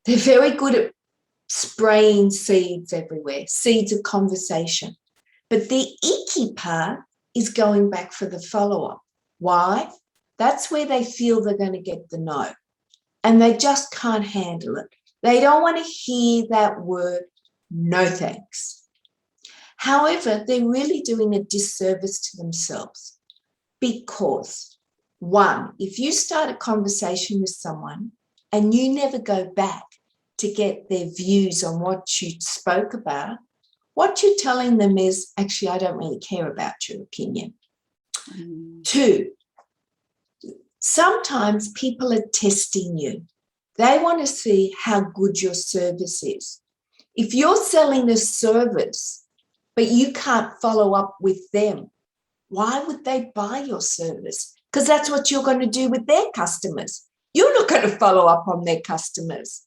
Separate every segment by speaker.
Speaker 1: They're very good at spraying seeds everywhere, seeds of conversation. But the icky part is going back for the follow-up. Why? That's where they feel they're going to get the no, and they just can't handle it. They don't want to hear that word, no thanks. However, they're really doing a disservice to themselves because, one, if you start a conversation with someone and you never go back to get their views on what you spoke about, what you're telling them is, actually, I don't really care about your opinion. Two, sometimes people are testing you. They want to see how good your service is. If you're selling a service, but you can't follow up with them, why would they buy your service? Because that's what you're going to do with their customers. You're not going to follow up on their customers.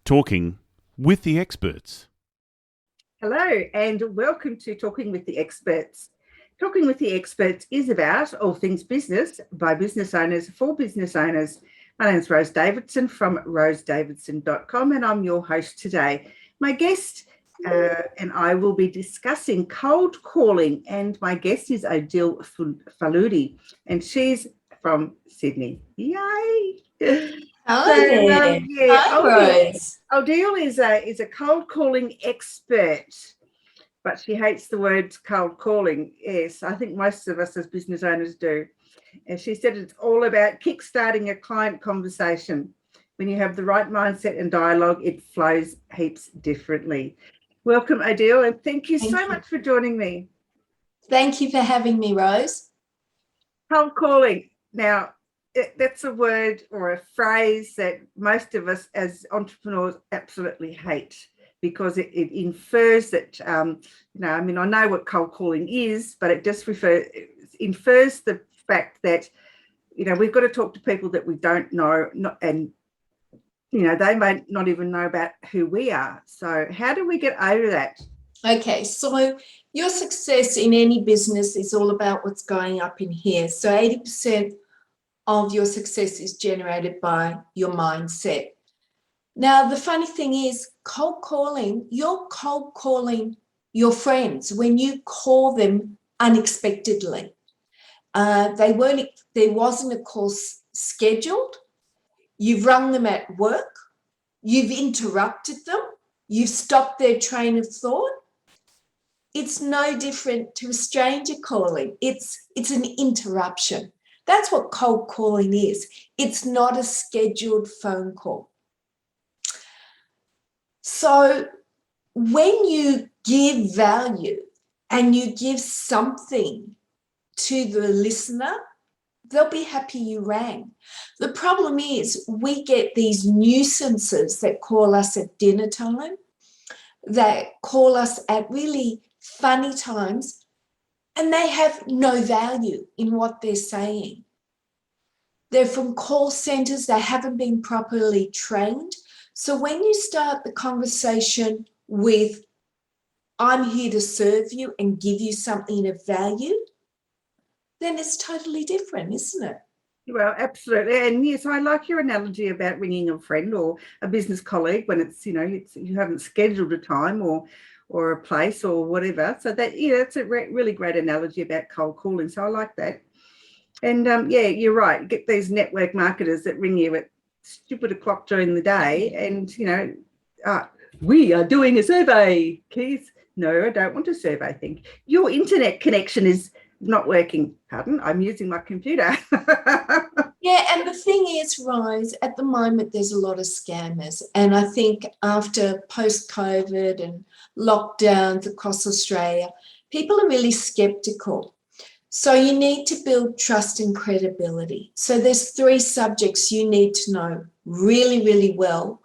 Speaker 2: Talking with the experts.
Speaker 3: Hello and welcome to Talking with the Experts. Talking with the Experts is about all things business by business owners for business owners. My name is Rose Davidson from rosedavidson.com and I'm your host today. My guest and I will be discussing cold calling, and my guest is Odile Faludi and she's from Sydney. Yay!
Speaker 1: Hi Rose.
Speaker 3: Odile is a cold calling expert, but she hates the word cold calling. Yes, I think most of us as business owners do. And she said it's all about kickstarting a client conversation. When you have the right mindset and dialogue, it flows heaps differently. Welcome, Odile, and thank you so much for joining me.
Speaker 1: Thank you for having me, Rose.
Speaker 3: Cold calling. Now, that's a word or a phrase that most of us as entrepreneurs absolutely hate, because it infers that, I know what cold calling is, but it just infers the fact that, we've got to talk to people that we don't know, and they may not even know about who we are. So how do we get over that?
Speaker 1: Okay, so your success in any business is all about what's going up in here. So 80% of your success is generated by your mindset. Now, the funny thing is, you're cold calling your friends when you call them unexpectedly. There wasn't a call scheduled. You've rung them at work. You've interrupted them. You've stopped their train of thought. It's no different to a stranger calling. It's an interruption. That's what cold calling is. It's not a scheduled phone call. So when you give value and you give something to the listener, they'll be happy you rang. The problem is we get these nuisances that call us at dinner time, that call us at really funny times, and they have no value in what they're saying. They're from call centers. They haven't been properly trained. So when you start the conversation with, I'm here to serve you and give you something of value, then it's totally different, isn't it?
Speaker 3: Well, absolutely. And yes, I like your analogy about ringing a friend or a business colleague when it's, you haven't scheduled a time or a place or whatever. So that's a really great analogy about cold calling. So I like that. And you're right. Get these network marketers that ring you at stupid o'clock during the day and, we are doing a survey, Keith. No, I don't want a survey. I think your internet connection is not working. Pardon, I'm using my computer.
Speaker 1: Yeah, and the thing is, Rose, at the moment there's a lot of scammers. And I think after post-COVID and lockdowns across Australia, people are really skeptical. So you need to build trust and credibility. So there's 3 subjects you need to know really, really well.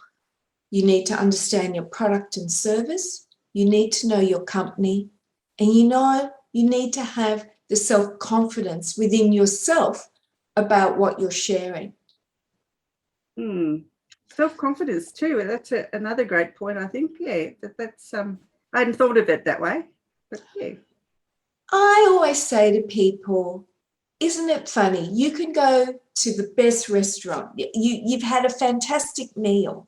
Speaker 1: You need to understand your product and service. You need to know your company. And you need to have the self-confidence within yourself about what you're sharing.
Speaker 3: Self-confidence too. That's another great point, I think. Yeah, that's I hadn't thought of it that way, but yeah.
Speaker 1: I always say to people, isn't it funny? You can go to the best restaurant. You've had a fantastic meal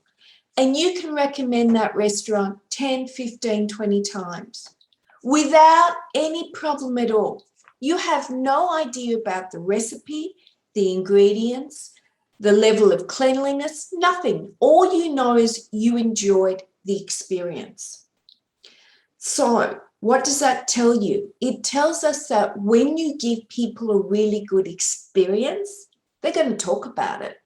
Speaker 1: and you can recommend that restaurant 10, 15, 20 times without any problem at all. You have no idea about the recipe, the ingredients, the level of cleanliness, nothing. All you know is you enjoyed the experience. So what does that tell you? It tells us that when you give people a really good experience, they're going to talk about it.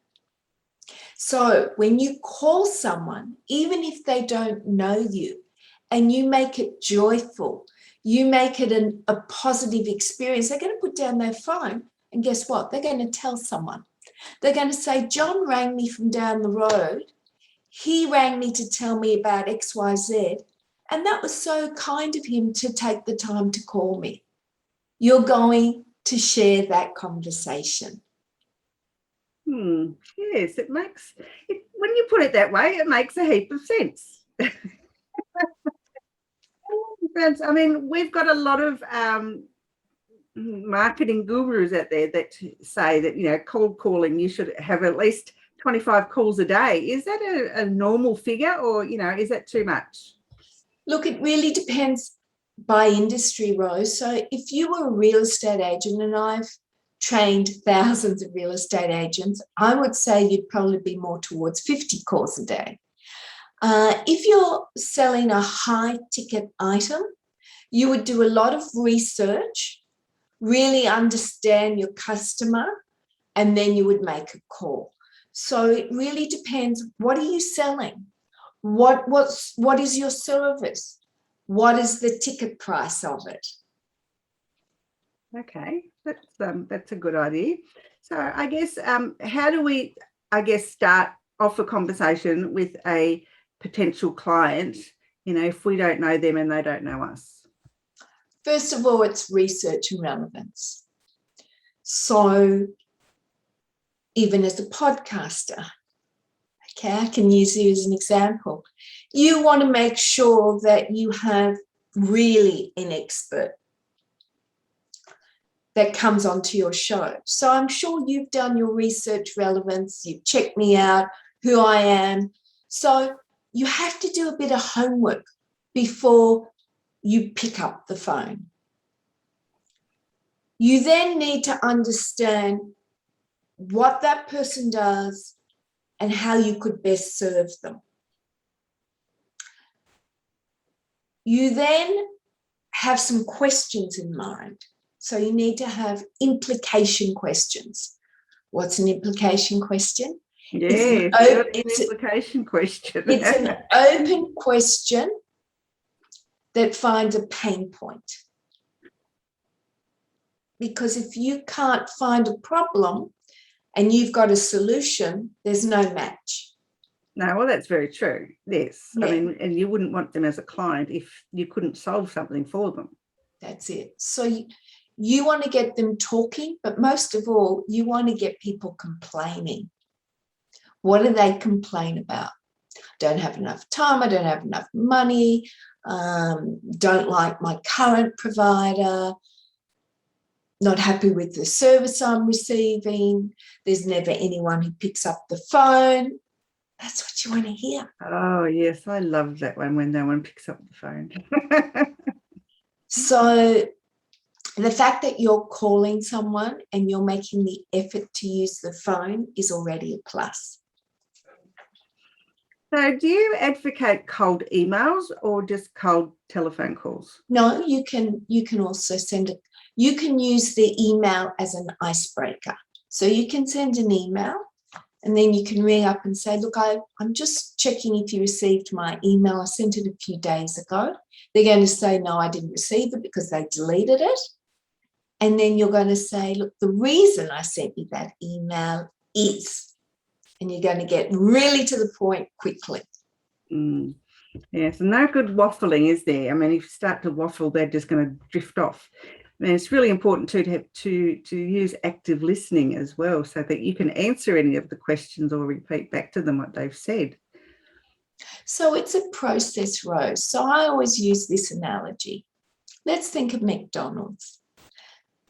Speaker 1: So when you call someone, even if they don't know you, and you make it joyful, you make it a positive experience, they're going to put down their phone and guess what? They're going to tell someone. They're going to say, John rang me from down the road. He rang me to tell me about XYZ. And that was so kind of him to take the time to call me. You're going to share that conversation.
Speaker 3: Yes, it makes it, when you put it that way, it makes a heap of sense. I mean, we've got a lot of marketing gurus out there that say that, cold calling, you should have at least 25 calls a day. Is that a normal figure or, is that too much?
Speaker 1: Look, it really depends by industry, Rose. So if you were a real estate agent, and I've trained thousands of real estate agents, I would say you'd probably be more towards 50 calls a day. If you're selling a high ticket item, you would do a lot of research, really understand your customer, and then you would make a call. So it really depends. What are you selling? What is your service? What is the ticket price of it?
Speaker 3: Okay, that's a good idea. So I guess how do we, start off a conversation with a potential client, if we don't know them and they don't know us?
Speaker 1: First of all, it's research and relevance. So even as a podcaster, okay, I can use you as an example. You want to make sure that you have really an expert that comes onto your show. So I'm sure you've done your research relevance, you've checked me out, who I am. So you have to do a bit of homework before you pick up the phone. You then need to understand what that person does and how you could best serve them. You then have some questions in mind. So you need to have implication questions. What's an implication question?
Speaker 3: Yeah,
Speaker 1: it's
Speaker 3: an implication question.
Speaker 1: It's an open question that finds a pain point. Because if you can't find a problem and you've got a solution, there's no match.
Speaker 3: No, well, that's very true. Yes.
Speaker 1: Yeah.
Speaker 3: I mean, and you wouldn't want them as a client if you couldn't solve something for them.
Speaker 1: That's it. So you want to get them talking, but most of all, you want to get people complaining. What do they complain about? Don't have enough time, I don't have enough money, don't like my current provider, not happy with the service I'm receiving, there's never anyone who picks up the phone. That's what you want to hear.
Speaker 3: Oh, yes, I love that one when no one picks up the phone.
Speaker 1: So the fact that you're calling someone and you're making the effort to use the phone is already a plus.
Speaker 3: So do you advocate cold emails or just cold telephone calls?
Speaker 1: No, you can also send it. You can use the email as an icebreaker. So you can send an email and then you can ring up and say, look, I'm just checking if you received my email. I sent it a few days ago. They're going to say, no, I didn't receive it because they deleted it. And then you're going to say, look, the reason I sent you that email is, and you're going to get really to the point quickly.
Speaker 3: Yes, and no good waffling, is there? I mean, if you start to waffle, they're just going to drift off. And it's really important too to use active listening as well, so that you can answer any of the questions or repeat back to them what they've said.
Speaker 1: So it's a process, Rose. So I always use this analogy. Let's think of McDonald's.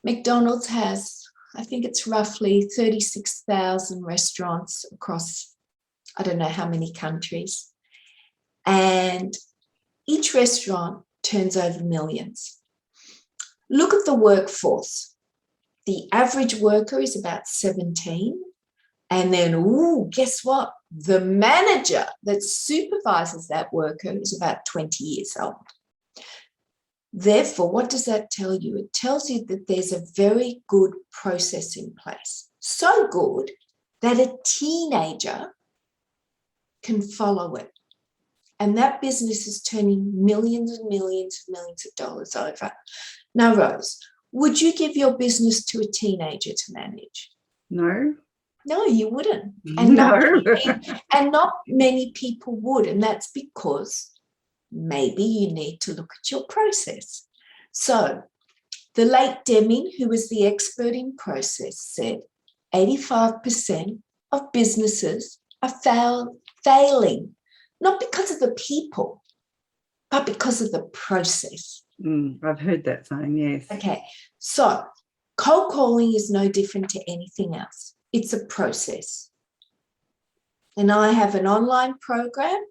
Speaker 1: McDonald's has, I think it's roughly 36,000 restaurants across, I don't know how many countries. And each restaurant turns over millions. Look at the workforce. The average worker is about 17. And then, guess what? The manager that supervises that worker is about 20 years old. Therefore, what does that tell you? It tells you that there's a very good process in place. So good that a teenager can follow it. And that business is turning millions and millions and millions of dollars over. Now, Rose, would you give your business to a teenager to manage?
Speaker 3: No.
Speaker 1: No, you wouldn't. And not many people would. And that's because maybe you need to look at your process. So the late Deming, who was the expert in process, said 85% of businesses are failing, not because of the people, but because of the process.
Speaker 3: I've heard that saying, yes.
Speaker 1: Okay, so cold calling is no different to anything else. It's a process. And I have an online program,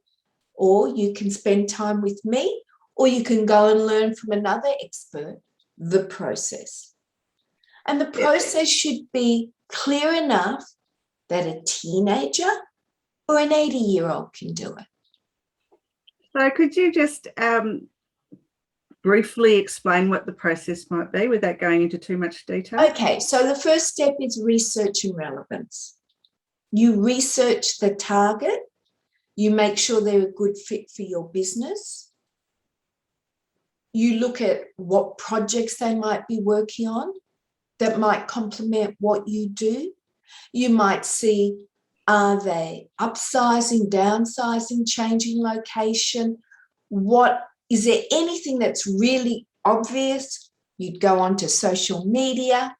Speaker 1: or you can spend time with me, or you can go and learn from another expert the process. And the process should be clear enough that a teenager or an 80-year-old can do it.
Speaker 3: So could you just briefly explain what the process might be without going into too much detail?
Speaker 1: Okay, so the first step is research and relevance. You research the target. You make sure they're a good fit for your business. You look at what projects they might be working on that might complement what you do. You might see, are they upsizing, downsizing, changing location? Is there anything that's really obvious? You'd go onto social media.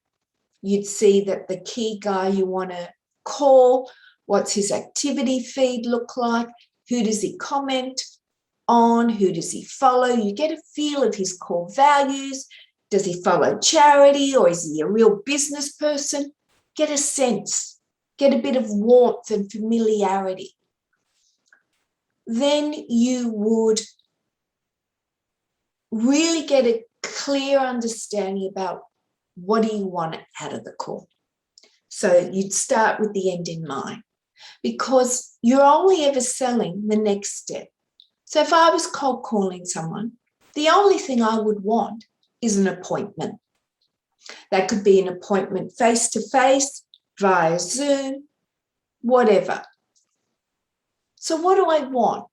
Speaker 1: You'd see that the key guy you want to call, what's his activity feed look like? Who does he comment on? Who does he follow? You get a feel of his core values. Does he follow charity, or is he a real business person? Get a sense, get a bit of warmth and familiarity. Then you would really get a clear understanding about what do you want out of the call. So you'd start with the end in mind, because you're only ever selling the next step. So if I was cold calling someone, the only thing I would want is an appointment. That could be an appointment face-to-face, via Zoom, whatever. So what do I want?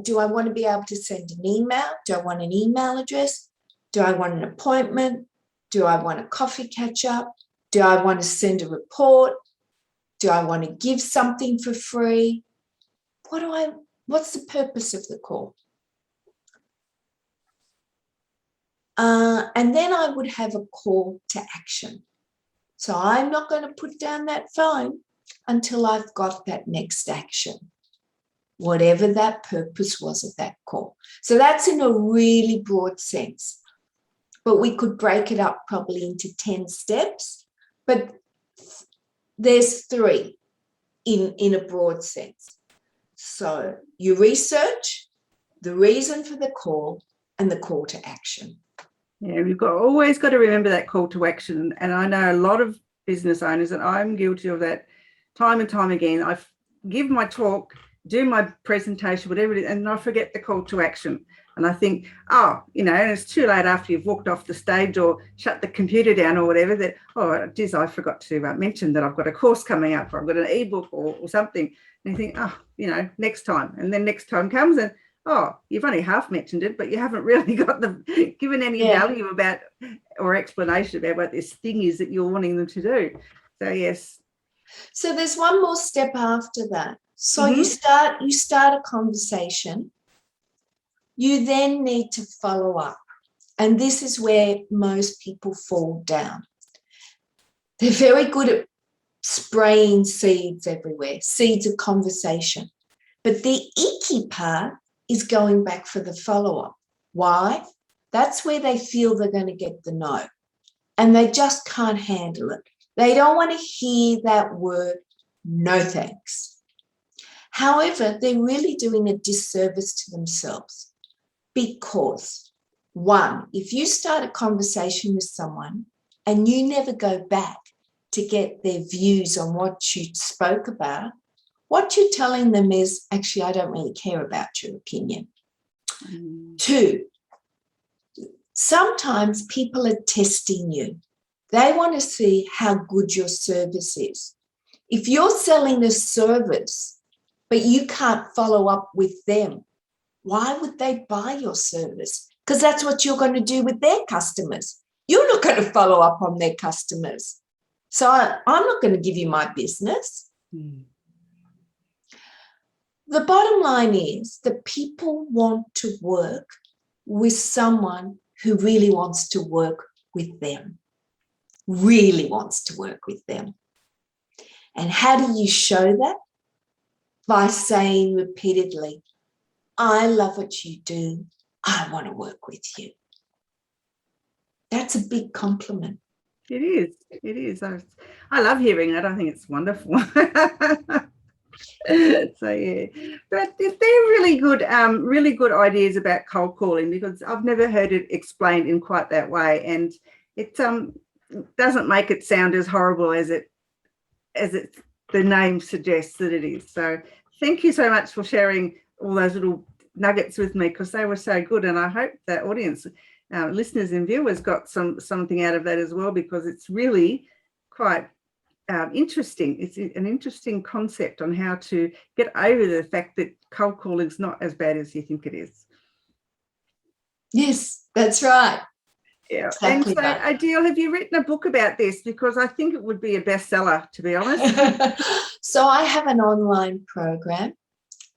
Speaker 1: Do I want to be able to send an email? Do I want an email address? Do I want an appointment? Do I want a coffee catch-up? Do I want to send a report? Do I want to give something for free? What's the purpose of the call? And then I would have a call to action. So I'm not going to put down that phone until I've got that next action, whatever that purpose was of that call. So that's in a really broad sense. But we could break it up probably into 10 steps. But there's 3 in a broad sense. So you research, the reason for the call, and the call to action.
Speaker 3: Yeah, we've always got to remember that call to action. And I know a lot of business owners, and I'm guilty of that time and time again. I give my talk, do my presentation, whatever it is, and I forget the call to action. And I think, and it's too late after you've walked off the stage or shut the computer down or whatever, that, I forgot to mention that I've got a course coming up, or I've got an ebook or something. And you think, next time. And then next time comes and, oh, you've only half mentioned it, but you haven't really given any
Speaker 1: Yeah.
Speaker 3: value about or explanation about what this thing is that you're wanting them to do. So yes.
Speaker 1: So there's one more step after that. So
Speaker 3: Mhm.
Speaker 1: you start a conversation. You then need to follow up. And this is where most people fall down. They're very good at spraying seeds everywhere, seeds of conversation. But the icky part is going back for the follow-up. Why? That's where they feel they're going to get the no. And they just can't handle it. They don't want to hear that word, no thanks. However, they're really doing a disservice to themselves because, one, if you start a conversation with someone and you never go back to get their views on what you spoke about, what you're telling them is, actually, I don't really care about your opinion. Two, sometimes people are testing you. They want to see how good your service is. If you're selling a service, but you can't follow up with them, why would they buy your service? Because that's what you're going to do with their customers. You're not going to follow up on their customers. So I'm not going to give you my business. The bottom line is that people want to work with someone who really wants to work with them, really wants to work with them. And how do you show that? By saying repeatedly, I love what you do. I want to work with you. That's a big compliment.
Speaker 3: It is. It is. I love hearing that. I think it's wonderful. So yeah, but they're really good ideas about cold calling, because I've never heard it explained in quite that way, and it doesn't make it sound as horrible as the name suggests that it is. So thank you so much for sharing all those little nuggets with me, because they were so good, and I hope the audience, listeners and viewers, got something out of that as well, because it's really quite interesting. It's an interesting concept on how to get over the fact that cold calling is not as bad as you think it is.
Speaker 1: Yes, that's right.
Speaker 3: Yeah.
Speaker 1: Exactly.
Speaker 3: And so,
Speaker 1: right.
Speaker 3: Odile, have you written a book about this? Because I think it would be a bestseller, to be honest.
Speaker 1: So I have an online program,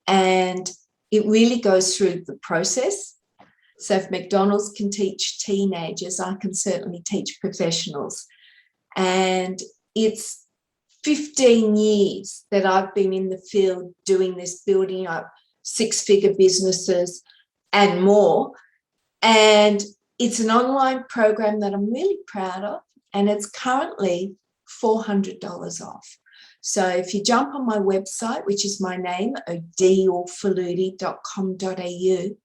Speaker 1: and it really goes through the process. So if McDonald's can teach teenagers, I can certainly teach professionals. And it's 15 years that I've been in the field doing this, building up six-figure businesses and more. And it's an online program that I'm really proud of, and it's currently $400 off. So if you jump on my website, which is my name, odilefaludi.com.au,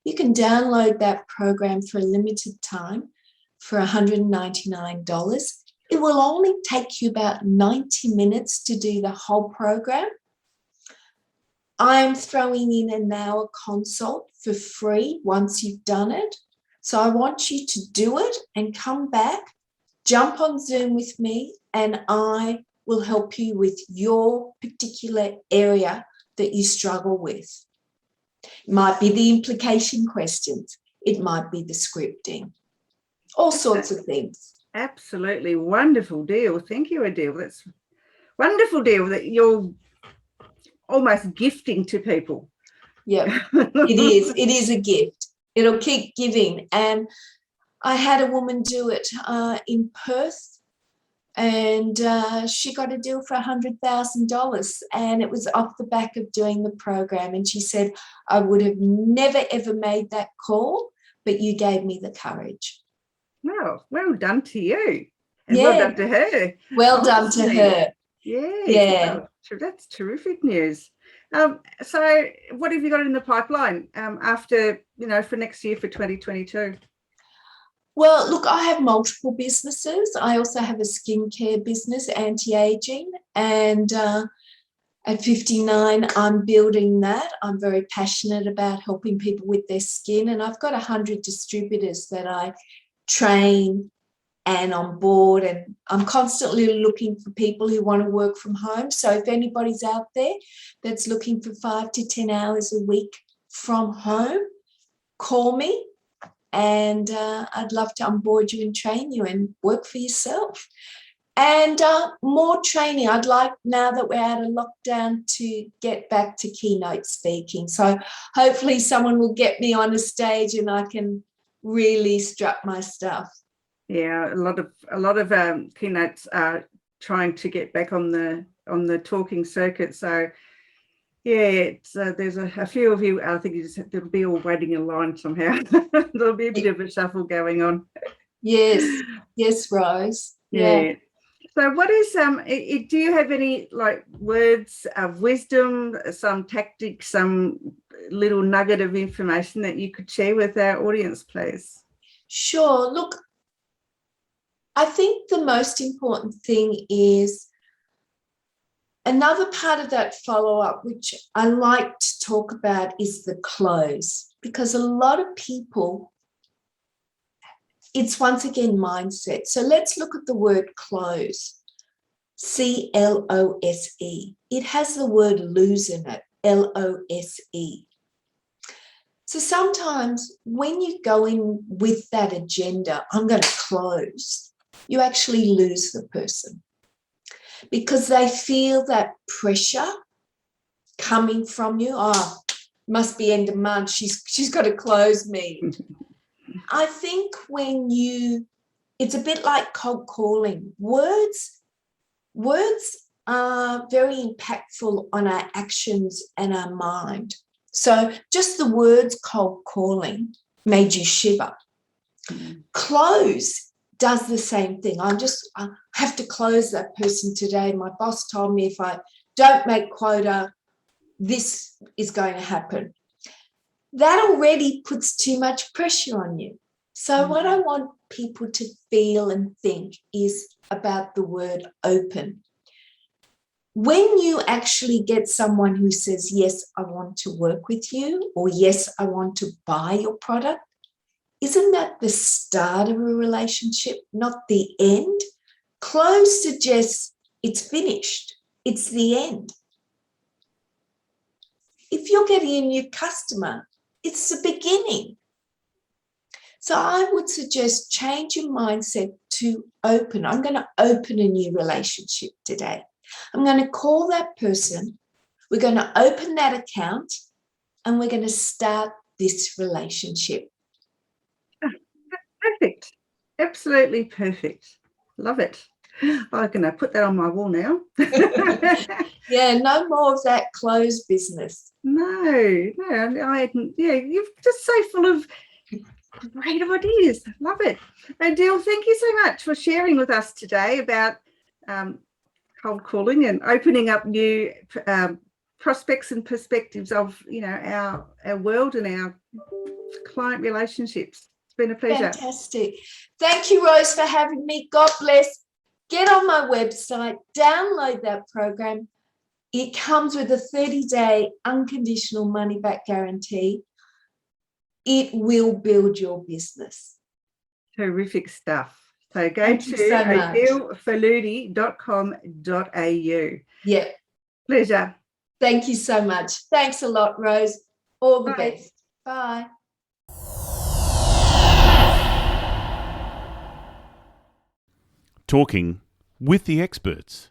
Speaker 1: you can download that program for a limited time for $199. It will only take you about 90 minutes to do the whole program. I'm throwing in an hour consult for free once you've done it. So I want you to do it and come back, jump on Zoom with me, and I will help you with your particular area that you struggle with. It might be the implication questions. It might be the scripting, all sorts of things.
Speaker 3: Absolutely wonderful deal. Thank you, Odile. That's wonderful deal that you're almost gifting to people.
Speaker 1: Yeah, it is. It is a gift. It'll keep giving. And I had a woman do it in Perth, and she got a deal for $100,000, and it was off the back of doing the program. And she said, I would have never, ever made that call, but you gave me the courage.
Speaker 3: Well done to you. And
Speaker 1: Yeah.
Speaker 3: well done to her.
Speaker 1: Well done to her.
Speaker 3: Yes.
Speaker 1: Yeah.
Speaker 3: Well, that's terrific news. So what have you got in the pipeline after, for next year, for 2022?
Speaker 1: Well, look, I have multiple businesses. I also have a skincare business, anti-aging, and at 59, I'm building that. I'm very passionate about helping people with their skin, and I've got 100 distributors that I train and on board, and I'm constantly looking for people who want to work from home. So if anybody's out there that's looking for 5 to 10 hours a week from home, call me, and I'd love to onboard you and train you and work for yourself. And more training. I'd like, now that we're out of lockdown, to get back to keynote speaking. So hopefully someone will get me on a stage and I can really strut my stuff.
Speaker 3: Yeah, a lot of keynotes are trying to get back on the talking circuit. So yeah, there's a few of you. I think they'll be all waiting in line somehow. There'll be a bit of a shuffle going on.
Speaker 1: Yes, Rose.
Speaker 3: Yeah. So what is do you have any like words of wisdom, some tactics, some little nugget of information that you could share with our audience, please?
Speaker 1: Sure. Look, I think the most important thing is another part of that follow-up, which I like to talk about, is the close, because a lot of people, it's once again mindset. So let's look at the word close, C-L-O-S-E. It has the word lose in it, L-O-S-E. So sometimes when you go in with that agenda, I'm going to close, you actually lose the person because they feel that pressure coming from you. Oh, must be end of month. She's got to close me. I think it's a bit like cold calling. Words are very impactful on our actions and our mind. So just the words cold calling made you shiver. Close does the same thing. I have to close that person today. My boss told me if I don't make quota, this is going to happen. That already puts too much pressure on you. So what I want people to feel and think is about the word open. When you actually get someone who says, yes, I want to work with you, or yes, I want to buy your product, isn't that the start of a relationship, not the end? Close suggests it's finished. It's the end. If you're getting a new customer, it's the beginning. So I would suggest change your mindset to open. I'm going to open a new relationship today. I'm going to call that person. We're going to open that account and we're going to start this relationship.
Speaker 3: Perfect. Absolutely perfect. Love it. I'm going to put that on my wall now.
Speaker 1: Yeah, no more of that closed business.
Speaker 3: No, you're just so full of great ideas. Love it. Odile, thank you so much for sharing with us today about cold calling and opening up new prospects and perspectives of our world and our client relationships. It's been a pleasure.
Speaker 1: Fantastic. Thank you, Rose, for having me. God bless. Get on my website, download that program. It comes with a 30-day unconditional money-back guarantee. It will build your business.
Speaker 3: Terrific stuff. So go to odilefaludi.com.au.
Speaker 1: Yeah.
Speaker 3: Pleasure.
Speaker 1: Thank you so much. Thanks a lot, Rose. All the
Speaker 3: Bye.
Speaker 1: best. Bye.
Speaker 2: Talking with the experts.